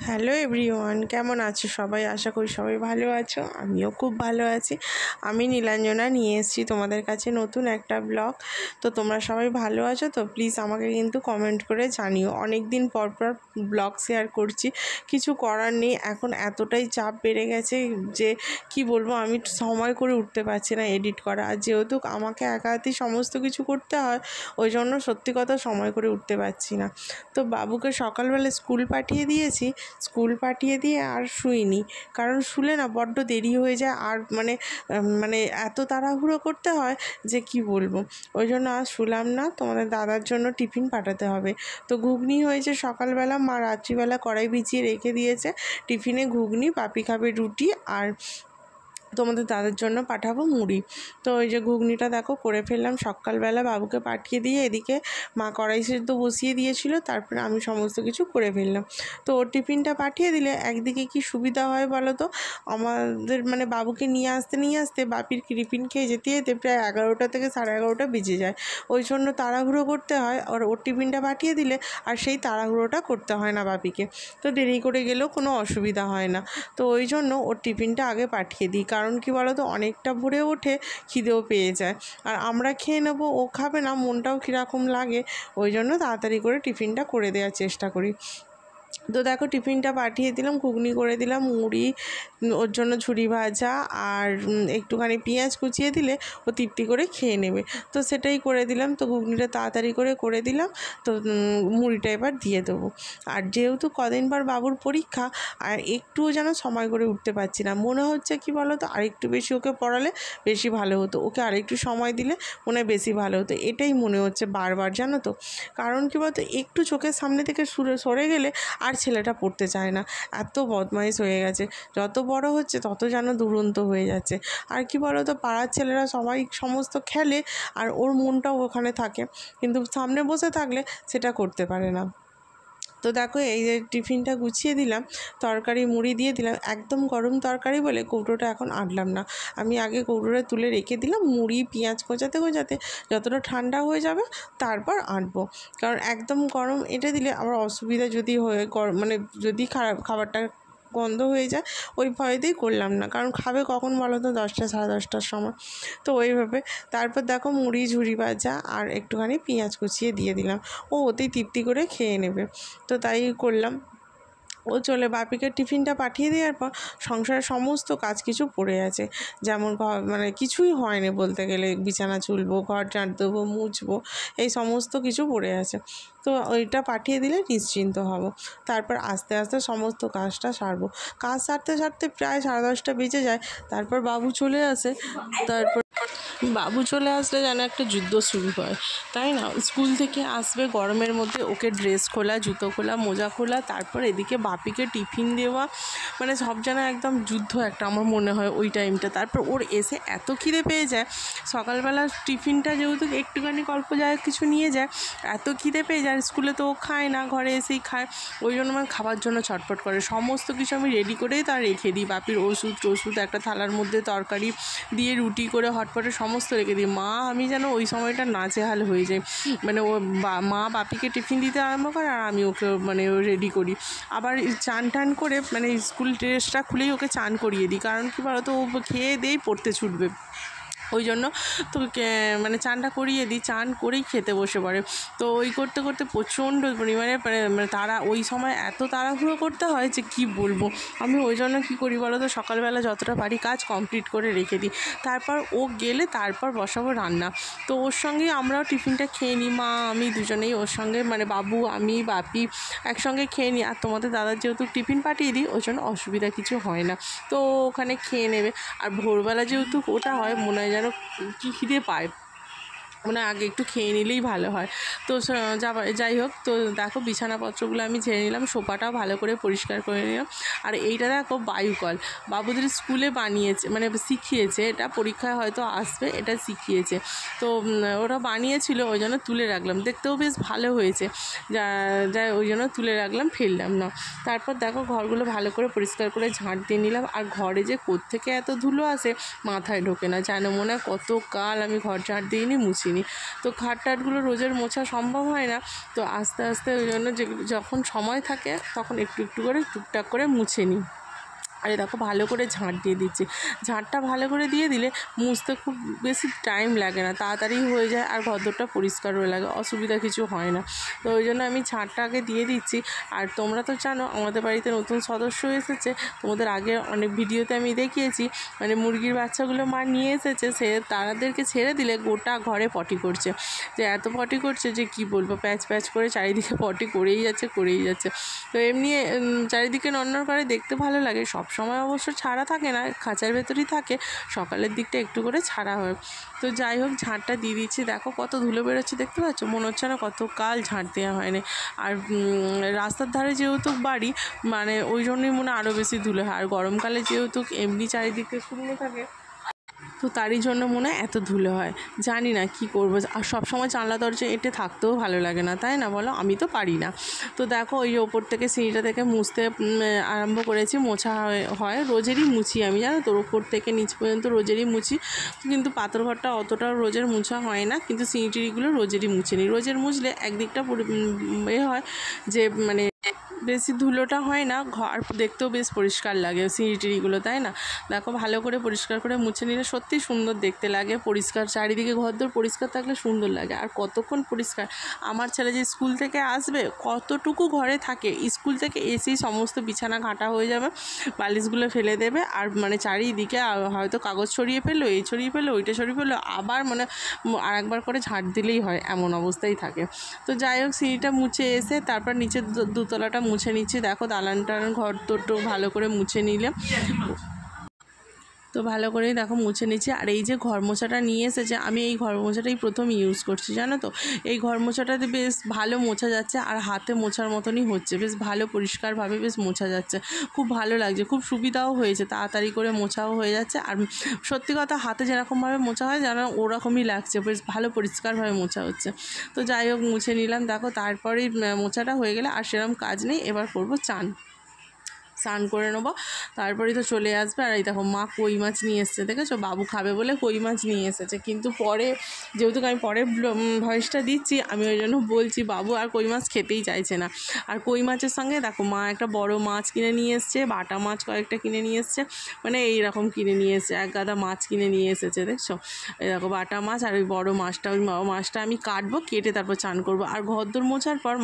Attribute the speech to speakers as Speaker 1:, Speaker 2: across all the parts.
Speaker 1: Hello everyone, কেমন আছো সবাই? আশা করি সবাই ভালো আছো। আমিও খুব ভালো আছি। আমি নীলাঞ্জনা নিয়ে এসেছি তোমাদের কাছে নতুন একটা ব্লগ। তো তোমরা সবাই ভালো আছো তো? প্লিজ আমাকে কিন্তু কমেন্ট করে জানিও। অনেক দিন পর পর ব্লগ শেয়ার করছি, কিছু করার নেই। এখন এতটাই চাপ বেড়ে গেছে যে কি বলবো, আমি সময় করে উঠতে পারছি না এডিট করা। আর যেহেতু আমাকে একা হাতেই সমস্ত কিছু করতে হয়, ওই জন্য সত্যি কথা সময় করে উঠতে পারছি না। তো বাবুকে সকালবেলা স্কুল পাঠিয়ে দিয়েছি। স্কুল পাঠিয়ে দিয়ে আর শুইনি, কারণ শুলে না বড্ড দেরি হয়ে যায়। আর মানে এত তাড়াহুড়ো করতে হয় যে কি বলবো। ওই জন্য আর শুলাম না। তোমাদের দাদার জন্য টিফিন পাঠাতে হবে। তো ঘুগনি হয়েছে সকালবেলা, মা রাত্রিবেলা কড়াই ভিজিয়ে রেখে দিয়েছে। টিফিনে ঘুগনি, পাপি খাবে রুটি, আর তোমাদের দাদার জন্য পাঠাবো মুড়ি। তো ওই যে ঘুগনিটা দেখো করে ফেললাম সকালবেলা, বাবুকে পাঠিয়ে দিয়ে এদিকে মা কড়াই সেদ্ধ বসিয়ে দিয়েছিল, তারপরে আমি সমস্ত কিছু করে ফেললাম। তো ওর টিফিনটা পাঠিয়ে দিলে একদিকে কি সুবিধা হয় বলো তো, আমাদের মানে বাবুকে নিয়ে আসতে বাপির টিফিন খেয়ে যেতে যেতে প্রায় 11টা থেকে 11:30 বেজে যায়। ওই জন্য তাড়াহুড়ো করতে হয়। আর ওর টিফিনটা পাঠিয়ে দিলে আর সেই তাড়াহুড়োটা করতে হয় না বাপিকে। তো দেরি করে গেলেও কোনো অসুবিধা হয় না। তো ওই জন্য ওর টিফিনটা আগে পাঠিয়ে দিই। কারণ কি বলো তো, অনেকটা ভোরে ওঠে, খিদেও পেয়ে যায়। আর আমরা খেয়ে নেবো, ও খাবে না, মনটাও কীরকম লাগে। ওই জন্য তাড়াতাড়ি করে টিফিনটা করে দেওয়ার চেষ্টা করি। তো দেখো টিফিনটা পাঠিয়ে দিলাম, ঘুগনি করে দিলাম, মুড়ি, ওর জন্য ঝুরি ভাজা, আর একটুখানি পেঁয়াজ কুচিয়ে দিলে ও তৃপ্তি করে খেয়ে নেবে। তো সেটাই করে দিলাম। তো ঘুগনিটা তাড়াতাড়ি করে দিলাম। তো মুড়িটা এবার দিয়ে দেবো। আর যেহেতু কদিন পর বাবুর পরীক্ষা, আর একটুও যেন সময় করে উঠতে পারছি না। মনে হচ্ছে কি বলো তো, আরেকটু বেশি ওকে পড়ালে বেশি ভালো হতো, ওকে আরেকটু সময় দিলে মনে হয় বেশি ভালো হতো। এটাই মনে হচ্ছে বারবার, জানো তো। কারণ কি বলতো, একটু চোখের সামনে থেকে সরে গেলে আর ছেলেটা পড়তে চায় না। এত বদমাইশ হয়ে গেছে, যত বড় হচ্ছে তত যেন দুরন্ত হয়ে যাচ্ছে। আর কি বলো তো, পাড়ার ছেলেরা সবাই সমস্ত খেলে, আর ওর মনটাও ওখানে থাকে, কিন্তু সামনে বসে থাকলে সেটা করতে পারে না। তো দেখো এই যে টিফিনটা গুছিয়ে দিলাম, তরকারি মুড়ি দিয়ে দিলাম। একদম গরম তরকারি বলে কৌটোটা এখন আনলাম না, আমি আগে কৌটোটা তুলে রেখে দিলাম। মুড়ি পেঁয়াজ কোচাতে যতটা ঠান্ডা হয়ে যাবে তারপর আনবো। কারণ একদম গরম এটা দিলে আবার অসুবিধা যদি হয়ে মানে যদি খাবারটা গন্ধ হয়ে যায়, ওই ভয়েতেই করলাম না। কারণ খাবে কখন বলো তো, 10টা 10:30টার সময়। তো ওইভাবে তারপর দেখো মুড়ি ঝুরি ভাজা আর একটুখানি পেঁয়াজ কুচিয়ে দিয়ে দিলাম। ও ওতেই তৃপ্তি করে খেয়ে নেবে। তো তাই করলাম। ও চলে বাপিকে টিফিনটা পাঠিয়ে দেওয়ার পর সংসারের সমস্ত কাজ কিছু পড়ে আছে। যেমন মানে কিছুই হয়নি বলতে গেলে, বিছানা চুলবো, ঘর ঝাড় দেবো, মুছবো, এই সমস্ত কিছু পড়ে আছে। তো ওইটা পাঠিয়ে দিলে নিশ্চিন্ত হব। তারপর আস্তে আস্তে সমস্ত কাজটা সারবো। কাজ সারতে প্রায় 10:30 বেজে যায়। তারপর বাবু চলে আসে। বাবু চলে আসলে যেন একটা যুদ্ধ শুরু হয়, তাই না? স্কুল থেকে আসবে গরমের মধ্যে, ওকে ড্রেস খোলা, জুতো খোলা, মোজা খোলা, তারপর এদিকে বাপিকে টিফিন দেওয়া, মানে সব যেন একদম যুদ্ধ একটা আমার মনে হয় ওই টাইমটা। তারপর ওর এসে এত খিদে পেয়ে যায়, সকালবেলা টিফিনটা যেহেতু একটুখানি অল্প জায়গায় কিছু নিয়ে যায়, এত খিদে পেয়ে যায়। স্কুলে তো ও খায় না, ঘরে এসেই খায়। ওই জন্য আমার খাবার জন্য ছটফট করে। সমস্ত কিছু আমি রেডি করেই তার রেখে দিই। বাপির ওষুধ একটা থালার মধ্যে, তরকারি দিয়ে রুটি করে হটপটে সমস্ত রেখে দিই। আমি যেন ওই সময়টা নাজেহাল হয়ে যাই। মানে ও মা বাপিকে টিফিন দিতে আরম্ভ করে, আর আমি ওকে মানে রেডি করি। আবার চান টান করে মানে স্কুল ড্রেসটা খুলেই ওকে চান করিয়ে দিই। কারণ কি বলো তো, ও খেয়ে দিয়েই পড়তে ছুটবে। ওই জন্য তো মানে চানটা করিয়ে দিই, চান করেই খেতে বসে পড়ে। তো ওই করতে করতে প্রচণ্ড পরিমাণে মানে ওই সময় এত তাড়াহুড়ো করতে হয় যে কি বলবো। আমি ওই জন্য কী করি বলো তো, সকালবেলা যতটা পারি কাজ কমপ্লিট করে রেখে দিই। তারপর ও গেলে তারপর বসাবো রান্না। তো ওর সঙ্গেই আমরাও টিফিনটা খেয়ে নিই, মা আমি দুজনেই ওর সঙ্গে, মানে বাবু আমি বাপি একসঙ্গে খেয়ে নিই। আর তোমাদের দাদার যেহেতু টিফিন পাঠিয়ে দিই, ওই জন্য অসুবিধা কিছু হয় না। তো ওখানে খেয়ে নেবে। আর ভোরবেলা যেহেতু ওটা হয়, মনে হয় যেন কি খিদে পায়, মানে আগে একটু খেয়ে নিলেই ভালো হয়। তো যাই হোক, তো দেখো বিছানাপত্রগুলো আমি ঝেড়ে নিলাম, সোফাটাও ভালো করে পরিষ্কার করে নিলাম। আর এইটা দেখো বায়ুকল, বাবুদের স্কুলে বানিয়েছে, মানে শিখিয়েছে, এটা পরীক্ষায় হয়তো আসবে, এটা শিখিয়েছে। তো ওরা বানিয়েছিল, ওই জন্য তুলে রাখলাম, দেখতেও বেশ ভালো হয়েছে। যা ওই জন্য তুলে রাখলাম, ফেললাম না। তারপর দেখো ঘরগুলো ভালো করে পরিষ্কার করে ঝাঁট দিয়ে নিলাম। আর ঘরে যে কোত্থেকে এত ধুলো আসে মাথায় ঢোকে না, যেন মনে হয় কত কাল আমি ঘর ঝাঁট দিইনি, মুছিনি। মুছিনি। তো খাট টাটগুলো রোজের মোছা সম্ভব হয় না, তো আস্তে আস্তে ওই জন্য যখন সময় থাকে তখন একটু একটু করে টুকটাক করে মুছে নিই। আর দেখো ভালো করে ঝাঁট দিয়ে দিচ্ছি। ঝাঁটটা ভালো করে দিয়ে দিলে মুছতে খুব বেশি টাইম লাগে না, তাড়াতাড়ি হয়ে যায় আর ঘরদোরটা পরিষ্কারও লাগে, অসুবিধা কিছু হয় না। তো ওই জন্য আমি ঝাঁটটা আগে দিয়ে দিচ্ছি। আর তোমরা তো জানো আমাদের বাড়িতে নতুন সদস্য এসেছে, তোমাদের আগে অনেক ভিডিওতে আমি দেখিয়েছি, মানে মুরগির বাচ্চাগুলো মা নিয়ে এসেছে, তাদেরকে ছেড়ে দিলে গোটা ঘরে পটি করছে, যে এত পটি করছে যে কি বলবো, প্যাচ প্যাচ করে চারিদিকে পটি করেই যাচ্ছে। তো এমনি চারিদিকে নড়নড় করে, দেখতে ভালো লাগে। সব সময় অবশ্য ছাড়া থাকে না, খাঁচার ভেতরেই থাকে, সকালের দিকটা একটু করে ছাড়া হয়। তো যাই হোক ঝাঁটটা দিয়ে দিচ্ছি। দেখো কত ধুলো বেরোচ্ছে, দেখতে পাচ্ছ, মনে হচ্ছে না কত কাল ঝাঁট দেওয়া হয়নি। আর রাস্তার ধারে যেহেতু বাড়ি, মানে ওই জন্যই মনে আরও বেশি ধুলো হয়। আর গরমকালে যেহেতু এমনি চারিদিকে শুকনো থাকে, তো তারই জন্য মনে হয় এত ধুলো হয়, জানি না কি করবো। আর সবসময় জানলা দরজা এঁটে থাকতেও ভালো লাগে না, তাই না বলো? আমি তো পারি না। তো দেখো ওই ওপর থেকে সিঁড়িটা থেকে মুছতে আরম্ভ করেছি। মোছা হয় রোজেরই মুছি আমি, জানো তো, ওপর থেকে নিচ পর্যন্ত রোজেরই মুছি। কিন্তু পাথর ঘরটা অতটাও রোজের মুছা হয় না, কিন্তু সিঁড়িটিগুলো রোজেরই মুছে নিই। রোজের মুছলে একদিকটা হয় যে মানে বেশি ধুলোটা হয় না, ঘর দেখতেও বেশ পরিষ্কার লাগে সিঁড়িটিগুলো, তাই না? দেখো ভালো করে পরিষ্কার করে মুছে নিলে সত্যি সুন্দর দেখতে লাগে, পরিষ্কার চারিদিকে ঘরদোর পরিষ্কার থাকলে সুন্দর লাগে। আর কতক্ষণ পরিষ্কার, আমার ছেলে যে স্কুল থেকে আসবে কতটুকু ঘরে থাকে, স্কুল থেকে এসেই সমস্ত বিছানা ঘাঁটা হয়ে যাবে, বালিশগুলো ফেলে দেবে, আর মানে চারিদিকে হয়তো কাগজ ছড়িয়ে ফেললো, এই ছড়িয়ে ফেললো, ওইটা ছড়িয়ে ফেললো, আবার মানে আর একবার করে ঝাঁট দিলেই হয়, এমন অবস্থায় থাকে। তো যাই হোক সিঁড়িটা মুছে এসে তারপর নিচে দুতলাটা মুছে নিচ্ছি। দেখো দালানটার ঘর তোরটাও ভালো করে মুছে নিলে, তো ভালো করেই দেখো মুছে নিচ্ছি। আর এই যে ঘর মোছাটা নিয়ে এসেছে, আমি এই ঘর মোছাটাই প্রথম ইউজ করছি, জানো তো। এই ঘর মোছাটাতে বেশ ভালো মোছা যাচ্ছে, আর হাতে মোছার মতনই হচ্ছে, বেশ ভালো পরিষ্কারভাবে বেশ মোছা যাচ্ছে, খুব ভালো লাগছে, খুব সুবিধাও হয়েছে, তাড়াতাড়ি করে মোছাও হয়ে যাচ্ছে। আর সত্যি কথা হাতে যেরকমভাবে মোছা হয় যেন ওরকমই লাগছে, বেশ ভালো পরিষ্কারভাবে মোছা হচ্ছে। তো যাই হোক মুছে নিলাম। দেখো তারপরেই মোছাটা হয়ে গেলে আর সেরকম কাজ নেই, এবার করবো স্নান করে নেবো, তারপরেই তো চলে আসবে। আর এই দেখো মা কই মাছ নিয়ে এসেছে, দেখেছো, বাবু খাবে বলে কই মাছ নিয়ে এসেছে। কিন্তু পরে যেহেতু আমি পরে ভয়েসটা দিচ্ছি, আমি ওই জন্য বলছি বাবু আর কই মাছ খেতেই চাইছে না। আর কই মাছের সঙ্গে দেখো মা একটা বড় মাছ কিনে নিয়ে এসছে, বাটা মাছ কয়েকটা কিনে নিয়ে এসছে, মানে এইরকম কিনে নিয়ে এসছে, এক গাদা মাছ কিনে নিয়ে এসেছে, দেখছো। এই দেখো বাটা মাছ আর ওই বড় মাছটা, ওই মাছটা আমি কাটবো, কেটে তারপর চান করবো। আর ঘরদোর মোছার পর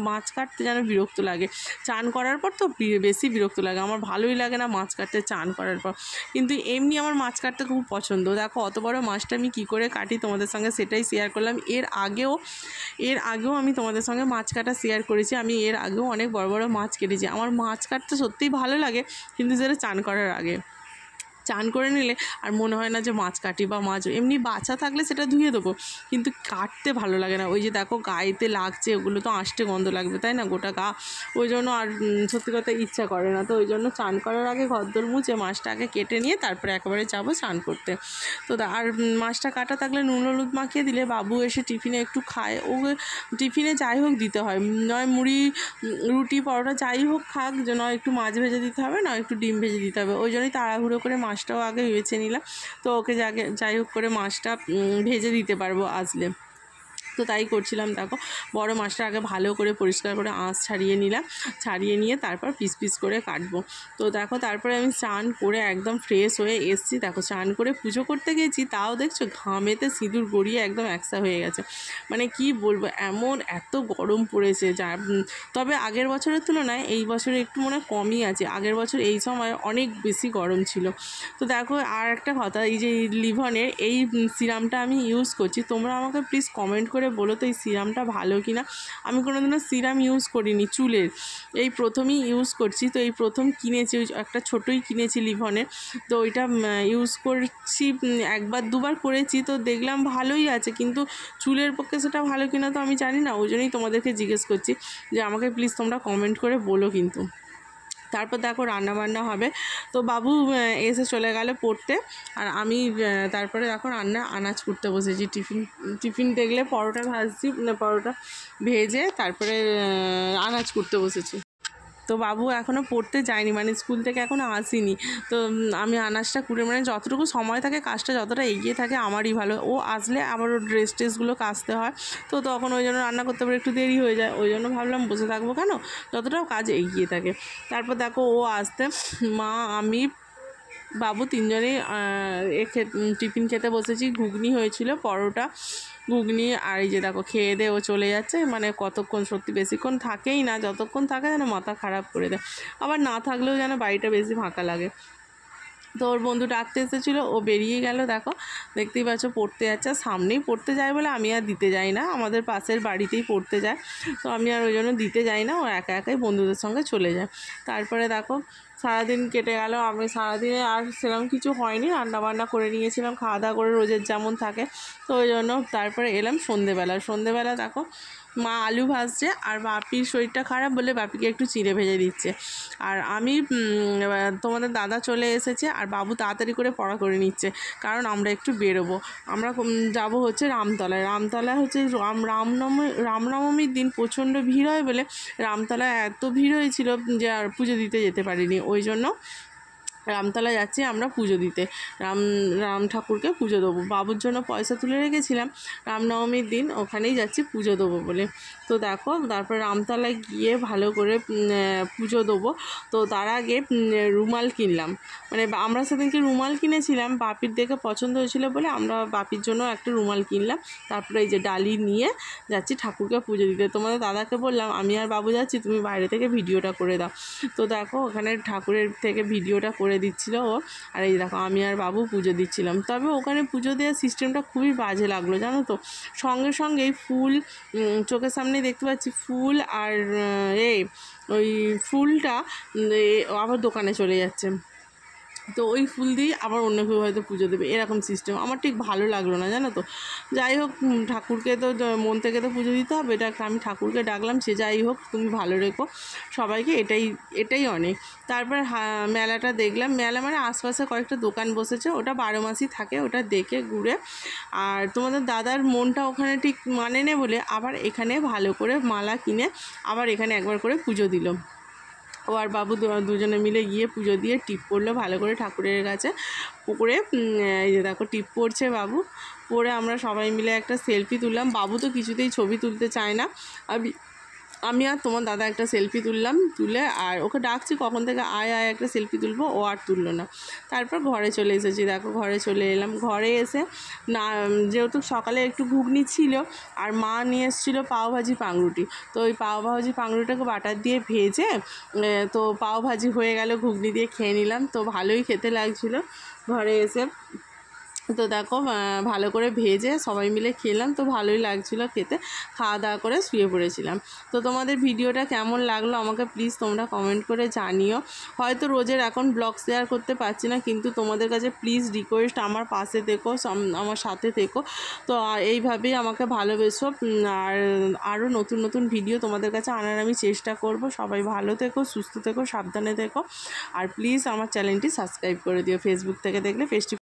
Speaker 1: মাছ কাটতে যেন বিরক্ত লাগে, চান করার পর তো বেশি বিরক্ত লাগে, আমার ভালোই লাগে না মাছ কাটতে চান করার পর। কিন্তু এমনি আমার মাছ কাটতে খুব পছন্দ। দেখো অত বড় মাছটা আমি কী করে কাটি তোমাদের সঙ্গে সেটাই শেয়ার করলাম। এর আগেও আমি তোমাদের সঙ্গে মাছ কাটা শেয়ার করেছি, আমি এর আগেও অনেক বড় বড় মাছ কেটেছি। আমার মাছ কাটতে সত্যিই ভালো লাগে, কিন্তু সেটা চান করার আগে। চান করে নিলে আর মনে হয় না যে মাছ কাটি বা মাছ, এমনি বাছা থাকলে সেটা ধুয়ে দেবো, কিন্তু কাটতে ভালো লাগে না। ওই যে দেখো গায়েতে লাগছে, ওগুলো তো আষ্টে গন্ধ লাগবে, তাই না, গোটা গা, ওই জন্য আর সত্যি কথা ইচ্ছা করে না। তো ওই জন্য চান করার আগে ঘরদোর মুছে মাছটা আগে কেটে নিয়ে তারপরে একেবারে যাবো চান করতে। তো আর মাছটা কাটা থাকলে নুন হলুদ মাখিয়ে দিলে বাবু এসে টিফিনে একটু খায়, ও টিফিনে যাই হোক দিতে হয়, নয় মুড়ি রুটি পরোটা যাই হোক খাক, নয় একটু মাছ ভেজে দিতে হবে, নয় একটু ডিম ভেজে দিতে হবে। ওই জন্যই তাড়াহুড়ো করে মাছটাও আগে বেছে নিলাম, তো ওকে যাই হোক করে মাছটা ভেজে দিতে পারবো আসলে। তো তাই করছিলাম। দেখো বড় মাছটা আগে ভালো করে পরিষ্কার করে আঁশ ছাড়িয়ে নিলাম, ছাড়িয়ে নিয়ে তারপর পিস পিস করে কাটবো। তো দেখো তারপরে আমি চান করে একদম ফ্রেশ হয়ে এসেছি। দেখো চান করে পুজো করতে গেছি, তাও দেখছো ঘামেতে সিঁদুর গড়িয়ে একদম একসা হয়ে গেছে, মানে কি বলবো, এত গরম পড়েছে যা। তবে আগের বছরের তুলনায় এই বছরে একটু মনে কমই আছে, আগের বছর এই সময় অনেক বেশি গরম ছিল। তো দেখো আর একটা কথা, এই যে লিভনের এই সিরামটা আমি ইউজ করছি, তোমরা আমাকে প্লিজ কমেন্ট করে বলো তো এই সিরামটা ভালো কি না। আমি কোনোদিনও সিরাম ইউজ করিনি চুলের, এই প্রথমই ইউজ করছি। তো এই প্রথম কিনেছি, একটা ছোটোই কিনেছি লিভনের, তো ওইটা ইউজ করছি, একবার দুবার করেছি, তো দেখলাম ভালোই আছে, কিন্তু চুলের পক্ষে সেটা ভালো কিনা তো আমি জানি না, ওই জন্যই তোমাদেরকে জিজ্ঞেস করছি যে আমাকে প্লিজ তোমরা কমেন্ট করে বলো কিন্তু। তারপর দেখো রান্নাবান্না হবে, তো বাবু এসে চলে গেল পড়তে, আর আমি তারপরে দেখো আনাজ করতে বসেছি। টিফিন দেখলে পরোটা ভাজছি, পরোটা ভেজে তারপরে আনাজ করতে বসেছি। তো বাবু এখনও পড়তে যায়নি, মানে স্কুল থেকে এখনও আসেনি। তো আমি আনাজটা কুড়ে, মানে যতটুকু সময় থাকে কাজটা যতটা এগিয়ে থাকে আমারই ভালো। ও আসলে আবার ওর ড্রেস ট্রেসগুলো কাচতে হয়, তো তখন ওই জন্য রান্না করতে পারে একটু দেরি হয়ে যায়। ওই জন্য ভাবলাম বসে থাকবো কেন, যতটাও কাজ এগিয়ে থাকে। তারপর দেখো ও আসতে মা, আমি, বাবু তিনজনেই টিফিন খেতে বসেছি। ঘুগনি হয়েছিল, পরোটা, ঘুগনি, আর এই যে দেখো খেয়ে দিয়ে ও চলে যাচ্ছে। মানে কতক্ষণ, সত্যি বেশিক্ষণ থাকেই না, যতক্ষণ থাকে যেন মাথা খারাপ করে দেয়, আবার না থাকলেও যেন বাড়িটা বেশি ফাঁকা লাগে। তো ওর বন্ধু ডাকতে এসেছিলো, ও বেরিয়ে গেল। দেখো দেখতেই পাচ্ছ পড়তে যাচ্ছে, সামনেই পড়তে যায় বলে আমি আর দিতে যাই না, আমাদের পাশের বাড়িতেই পড়তে যায়, তো আমি আর ওই জন্য দিতে যাই না, ও একা একাই বন্ধুদের সঙ্গে চলে যায়। তারপরে দেখো সারাদিন কেটে গেল। আমি সারাদিনে আর সেরকম কিছু হয়নি, রান্নাবান্না করে নিয়েছিলাম, খাওয়া দাওয়া করে রোজের যেমন থাকে, তো ওই জন্য তারপরে এলাম সন্ধেবেলা দেখো মা আলু ভাজছে, আর বাপির শরীরটা খারাপ বলে বাপিকে একটু চিড়ে ভেজে দিচ্ছে। আর আমি তোমাদের দাদা চলে এসেছে, আর বাবু তাড়াতাড়ি করে পড়া করে নিচ্ছে, কারণ আমরা একটু বেরোবো। আমরা যাব হচ্ছে রামতলায় হচ্ছে রামনবমীর দিন প্রচণ্ড ভিড় হয় বলে রামতলায় এত ভিড় হয়েছিল যে আর পুজো দিতে যেতে পারিনি। ওই জন্য রামতলা যাচ্ছি আমরা পুজো দিতে, রাম ঠাকুরকে পুজো দেবো। বাবুর জন্য পয়সা তুলে রেখেছিলাম রামনবমীর দিন, ওখানেই যাচ্ছি পুজো দেবো বলে। তো দেখো তারপর রামতলায় গিয়ে ভালো করে পুজো দেবো। তো তার আগে রুমাল কিনলাম, মানে আমরা সেদিনকে রুমাল কিনেছিলাম, বাপির দেখে পছন্দ হয়েছিল বলে আমরা বাপির জন্য একটা রুমাল কিনলাম। তারপরে এই যে ডালি নিয়ে যাচ্ছি ঠাকুরকে পুজো দিতে। তোমাদের দাদাকে বললাম আমি আর বাবু যাচ্ছি, তুমি বাইরে থেকে ভিডিওটা করে দাও। তো দেখো ওখানে ঠাকুরের থেকে ভিডিওটা করে দিচ্ছিল ও, আর এই দেখো আমি আর বাবু পুজো দিচ্ছিলাম। তবে ওখানে পুজো দেওয়ার সিস্টেমটা খুবই বাজে লাগলো জানো তো, সঙ্গে সঙ্গেই ফুল চোখের সামনে দেখতে পাচ্ছি, ফুল আর ওই ফুলটা আবার দোকানে চলে যাচ্ছে, তো ওই ফুল দিয়েই আবার অন্য কেউ হয়তো পুজো দেবে, এরকম সিস্টেম আমার ঠিক ভালো লাগলো না জানো তো। যাই হোক ঠাকুরকে তো মন থেকে তো পুজো দিতে হবে, এটা আমি ঠাকুরকে ডাকলাম, সে যাই হোক তুমি ভালো রেখো সবাইকে, এটাই অনেক। তারপর মেলাটা দেখলাম, মেলা মানে আশপাশে কয়েকটা দোকান বসেছে, ওটা 12 মাসই থাকে, ওটা দেখে ঘুরে। আর তোমাদের দাদার মনটা ওখানে ঠিক মানে নে বলে আবার এখানে ভালো করে মালা কিনে আবার এখানে একবার করে পুজো দিল। ও আর বাবু দুজনে মিলে গিয়ে পুজো দিয়ে টিপ পড়লো ভালো করে ঠাকুরের কাছে পুকুরে। এই যে দেখো টিপ পড়ছে বাবু, পরে আমরা সবাই মিলে একটা সেলফি তুললাম। বাবু তো কিছুতেই ছবি তুলতে চায় না, আমি আর তোমার দাদা একটা সেলফি তুলে আর ওকে ডাকছি কখন থেকে আয় একটা সেলফি তুলবো, ও আর তুললো না। তারপর ঘরে চলে এসেছি, দেখো ঘরে চলে এলাম। ঘরে এসে না, যেহেতু সকালে একটু ঘুগনি ছিল আর মা নিয়ে এসেছিলো পাওভাজি পাউরুটি, তো ওই পাওভাজি পাউরুটিটাকে বাটার দিয়ে ভেজে তো পাওভাজি হয়ে গেল, ঘুগনি দিয়ে খেয়ে নিলাম, তো ভালোই খেতে লাগছিলো। ঘরে এসে তো দেখো ভালো করে ভেজে সবাই মিলে খেলাম, তো ভালোই লাগছিলো খেতে। খাওয়া দাওয়া করে শুয়ে পড়েছিলাম। তো তোমাদের ভিডিওটা কেমন লাগলো আমাকে প্লিজ তোমরা কমেন্ট করে জানিও। হয়তো রোজের এখন ব্লগ শেয়ার করতে পারছি না, কিন্তু তোমাদের কাছে প্লিজ রিকোয়েস্ট আমার পাশে থেকো, আমার সাথে থেকো। তো এইভাবেই আমাকে ভালোবেসো, আর আরও নতুন নতুন ভিডিও তোমাদের কাছে আনার আমি চেষ্টা করব। সবাই ভালো থেকো, সুস্থ থেকো, সাবধানে থেকো, আর প্লিজ আমার চ্যানেলটি সাবস্ক্রাইব করে দিও। ফেসবুক থেকে দেখলে পেজটি